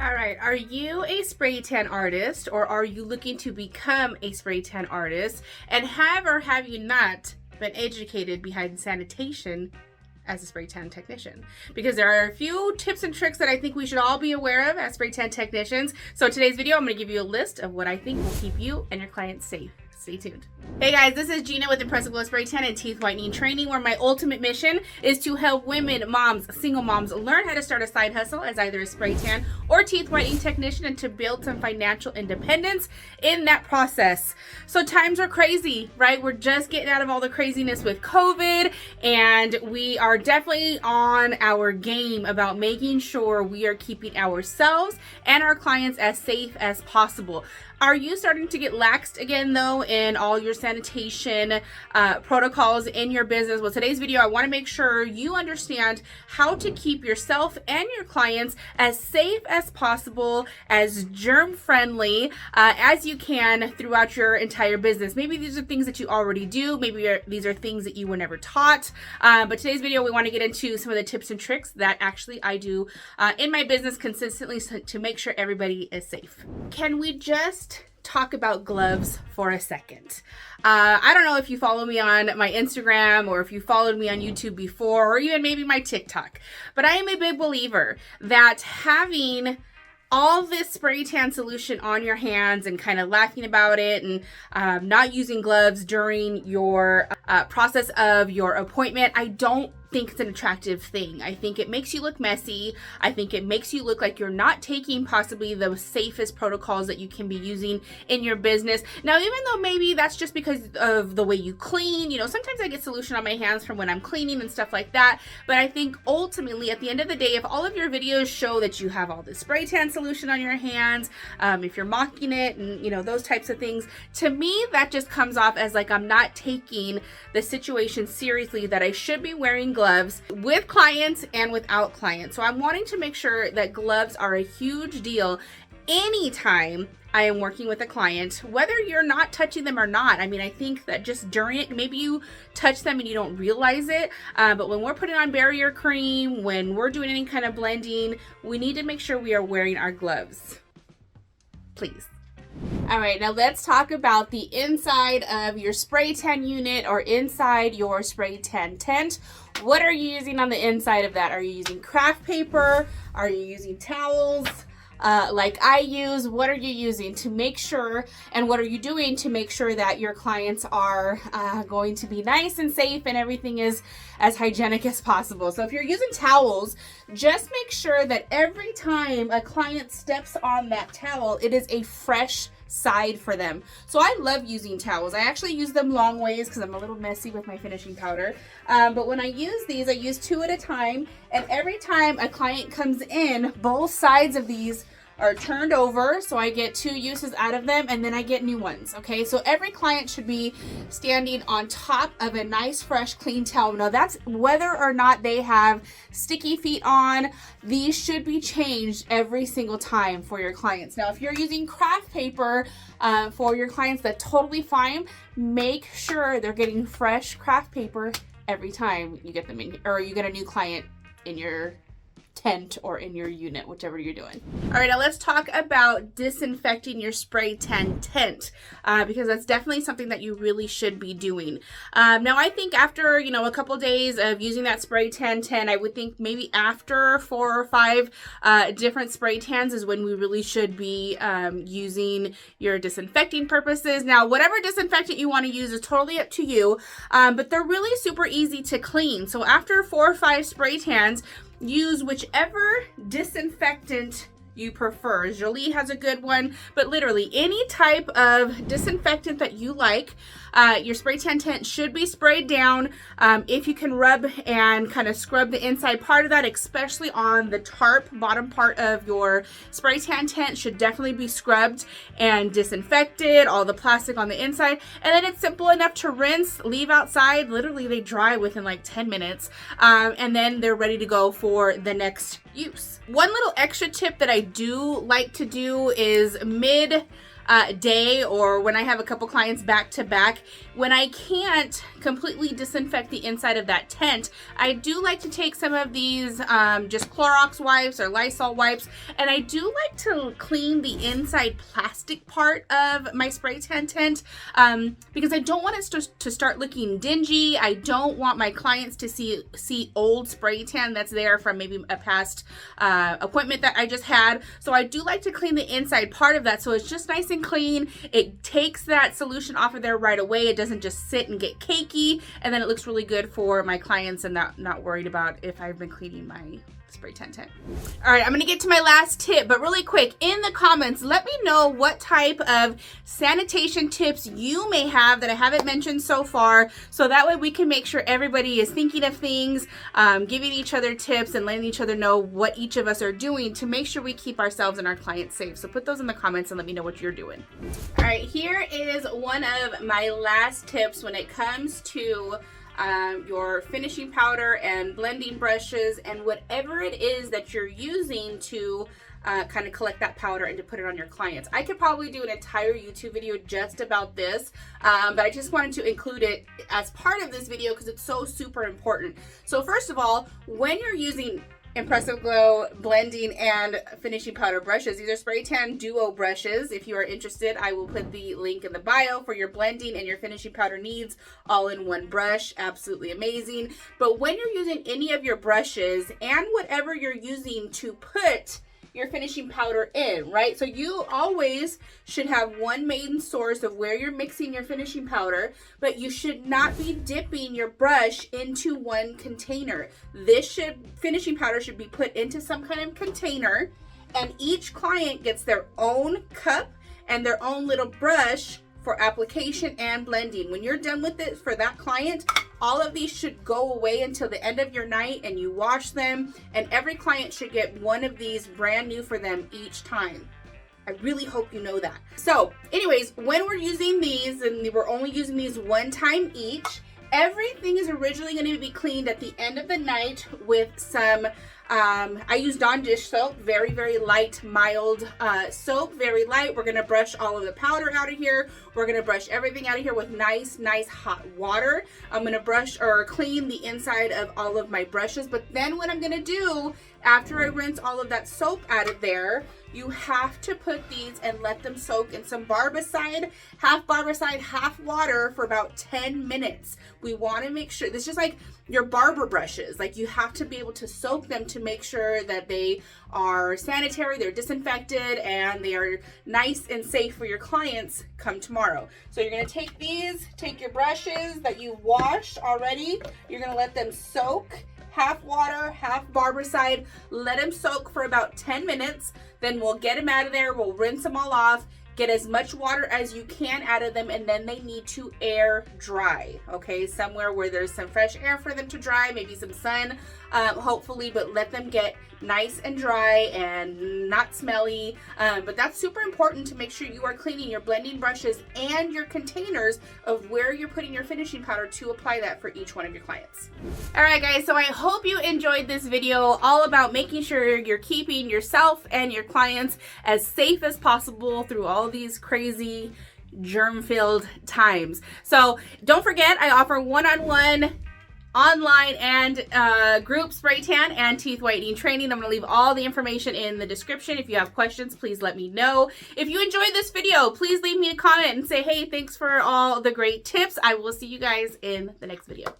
All right, are you a spray tan artist, or are you looking to become a spray tan artist, and have or have you not been educated behind sanitation as a spray tan technician? Because there are a few tips and tricks that I think we should all be aware of as spray tan technicians. So in today's video, I'm going to give you a list of what I think will keep you and your clients safe. Stay tuned. Hey guys, this is Gina with Impressive Glow Spray Tan and Teeth Whitening Training, where my ultimate mission is to help women, moms, single moms learn how to start a side hustle as either a spray tan or teeth whitening technician, and to build some financial independence in that process. So times are crazy, right? We're just getting out of all the craziness with COVID, and we are definitely on our game about making sure we are keeping ourselves and our clients as safe as possible. Are you starting to get laxed again, though, in all your sanitation protocols in your business? Well, today's video, I want to make sure you understand how to keep yourself and your clients as safe as possible, as germ-friendly as you can throughout your entire business. Maybe these are things that you already do. Maybe these are things that you were never taught. But today's video, we want to get into some of the tips and tricks that actually I do in my business consistently to make sure everybody is safe. Can we just talk about gloves for a second? I don't know if you follow me on my Instagram or if you followed me on YouTube before, or even maybe my TikTok, but I am a big believer that having all this spray tan solution on your hands and kind of laughing about it and not using gloves during your process of your appointment, I don't think it's an attractive thing. I think it makes you look messy. I think it makes you look like you're not taking possibly the safest protocols that you can be using in your business. Now, even though maybe that's just because of the way you clean, sometimes I get solution on my hands from when I'm cleaning and stuff like that. But I think ultimately, at the end of the day, if all of your videos show that you have all this spray tan solution on your hands, if you're mocking it and, those types of things, to me, that just comes off as like I'm not taking the situation seriously, that I should be wearing gloves with clients and without clients. So I'm wanting to make sure that gloves are a huge deal anytime I am working with a client, whether you're not touching them or not. I mean, I think that just during it, maybe you touch them and you don't realize it. But when we're putting on barrier cream, when we're doing any kind of blending, we need to make sure we are wearing our gloves. Please. All right, now let's talk about the inside of your spray tan unit or inside your spray tan tent. What are you using on the inside of that? Are you using craft paper? Are you using towels like I use? What are you using to make sure, and what are you doing to make sure that your clients are going to be nice and safe and everything is as hygienic as possible? So if you're using towels, just make sure that every time a client steps on that towel, it is a fresh side for them. So I love using towels. I actually use them long ways because I'm a little messy with my finishing powder. But when I use these, I use 2 at a time. And every time a client comes in, both sides of these are turned over, so I get 2 uses out of them, and then I get new ones. Okay, so every client should be standing on top of a nice, fresh, clean towel. Now that's whether or not they have sticky feet on. These should be changed every single time for your clients. Now, if you're using craft paper for your clients, that's totally fine. Make sure they're getting fresh craft paper every time you get them in, or you get a new client in your tent or in your unit, whichever you're doing. All right, now let's talk about disinfecting your spray tan tent because that's definitely something that you really should be doing. Now, I think after, a couple days of using that spray tan tent, I would think maybe after 4 or 5 different spray tans is when we really should be using your disinfecting purposes. Now, whatever disinfectant you want to use is totally up to you, but they're really super easy to clean. So after 4 or 5 spray tans, use whichever disinfectant you prefer. Jolie has a good one, but literally any type of disinfectant that you like. Your spray tan tent should be sprayed down. If you can rub and kind of scrub the inside part of that, especially on the tarp, bottom part of your spray tan tent should definitely be scrubbed and disinfected, all the plastic on the inside. And then it's simple enough to rinse, leave outside. Literally they dry within like 10 minutes. And then they're ready to go for the next use. One little extra tip that I do like to do is mid day, or when I have a couple clients back to back, when I can't completely disinfect the inside of that tent, I do like to take some of these just Clorox wipes or Lysol wipes, and I do like to clean the inside plastic part of my spray tan tent because I don't want it to start looking dingy. I don't want my clients to see old spray tan that's there from maybe a past appointment that I just had. So I do like to clean the inside part of that so it's just nice and clean. It takes that solution off of there right away. It doesn't just sit and get cakey, and then it looks really good for my clients and not worried about if I've been cleaning my spray tan tent. All right, I'm gonna get to my last tip, but really quick, in the comments, let me know what type of sanitation tips you may have that I haven't mentioned so far, so that way we can make sure everybody is thinking of things, giving each other tips and letting each other know what each of us are doing to make sure we keep ourselves and our clients safe. So put those in the comments and let me know what you're doing. All right, here is one of my last tips when it comes to your finishing powder and blending brushes and whatever it is that you're using to kind of collect that powder and to put it on your clients. I could probably do an entire YouTube video just about this, but I just wanted to include it as part of this video because it's so super important. So first of all, when you're using Impressive Glow blending and finishing powder brushes, these are Spray Tan Duo brushes. If you are interested, I will put the link in the bio for your blending and your finishing powder needs all in one brush. Absolutely amazing. But when you're using any of your brushes and whatever you're using to put your finishing powder in, right? So you always should have one main source of where you're mixing your finishing powder, but you should not be dipping your brush into one container. Finishing powder should be put into some kind of container, and each client gets their own cup and their own little brush for application and blending. When you're done with it for that client, all of these should go away until the end of your night and you wash them, and every client should get one of these brand new for them each time. I really hope you know that. So anyways, when we're using these, and we're only using these one time each, everything is originally going to be cleaned at the end of the night with some I use Dawn dish soap, very, very light, mild soap, very light. We're gonna brush all of the powder out of here. We're gonna brush everything out of here with nice hot water. I'm gonna brush or clean the inside of all of my brushes, but then what I'm gonna do after I rinse all of that soap out of there, you have to put these and let them soak in some barbicide, half water for about 10 minutes. We want to make sure, this is just like your barber brushes, like you have to be able to soak them to make sure that they are sanitary, they're disinfected, and they are nice and safe for your clients come tomorrow. So you're going to take your brushes that you've washed already, you're going to let them soak, half water, half barbicide, let them soak for about 10 minutes. Then we'll get them out of there. We'll rinse them all off, get as much water as you can out of them, and then they need to air dry, okay? Somewhere where there's some fresh air for them to dry, maybe some sun, hopefully, but let them get nice and dry and not smelly. But that's super important to make sure you are cleaning your blending brushes and your containers of where you're putting your finishing powder to apply that for each one of your clients. All right, guys, so I hope you enjoyed this video all about making sure you're keeping yourself and your clients as safe as possible through all these crazy germ-filled times. So don't forget, I offer one-on-one, online, and group spray tan and teeth whitening training. I'm going to leave all the information in the description. If you have questions, please let me know. If you enjoyed this video, please leave me a comment and say, hey, thanks for all the great tips. I will see you guys in the next video.